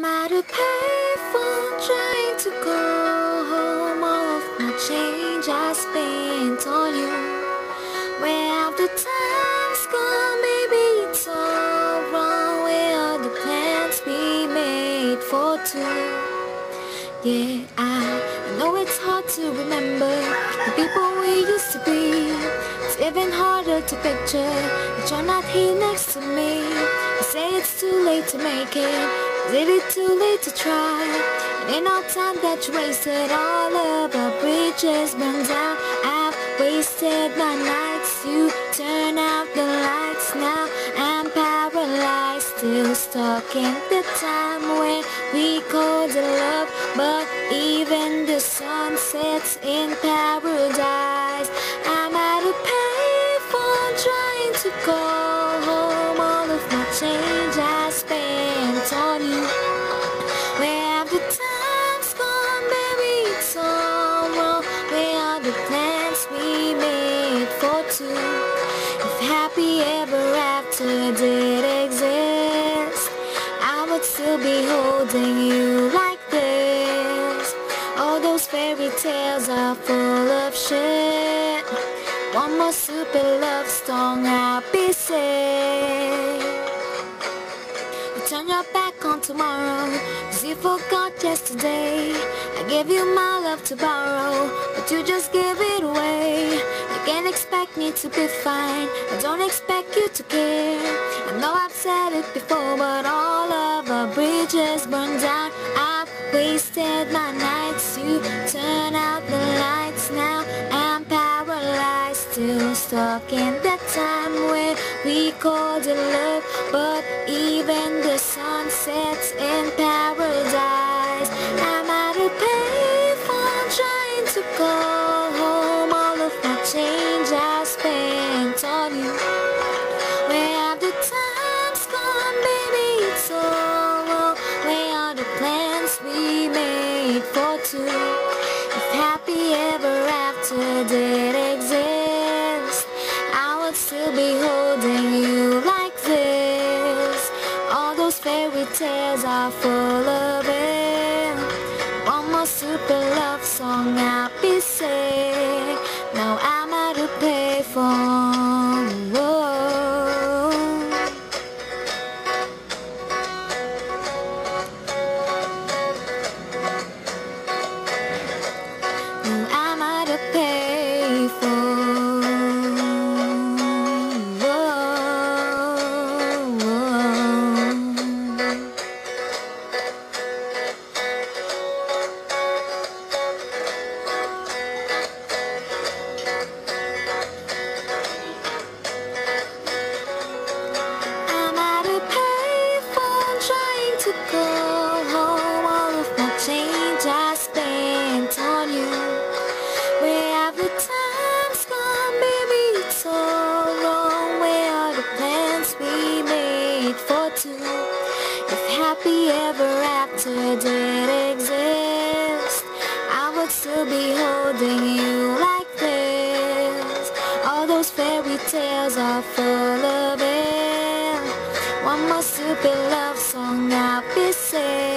I'm at a payphone trying to call home. All of my change I spent on you. Where have the times gone? Maybe it's all wrong. Where are the plans we made for two? Yeah, I know it's hard to remember the people we used to be. It's even harder to picture that you're not here next to me. You say it's too late to make it. Is it too late to try? And in all time that you wasted, all of our bridges burned down. I've wasted my nights. You turn out the lights. Now I'm paralyzed, still stuck in the time when we called it love. But even the sun sets in paradise. I'm at a payphone trying to call home. All of my change I spent on you. Where have the times gone, baby? It's all wrong. Where are the plans we made for two? If happy ever after did exist, I would still be holding you like this. All those fairy tales are full of shit. One more super love song, I'll be sick. Turn your back on tomorrow, 'cause you forgot yesterday. I gave you my love to borrow, but you just gave it away. You can't expect me to be fine, I don't expect you to care. I know I've said it before, but all of our bridges burned down. I've wasted my nights, you turn out the lights. Now I'm paralyzed, still stuck in that time when we called it love. But even the sun sets in paradise. I'm at a payphone trying to call home. All of my change I spent on you. Where have the times gone, baby? It's all wrong. Where are the plans we made for two? If happy ever after did exist, I would still be holding you like this. All those fairy tales are full of it. One more super love song, I'll be sick. Now I'm at a payphone. Now I'm at a payphone. To go home, all of my change I spent on you. Where have the times gone, baby? It's all wrong. Where are the plans we made for two? If happy ever after did exist, I would still be holding you like this. All those fairy tales are full of it. One more stupid love song, I'll be sick.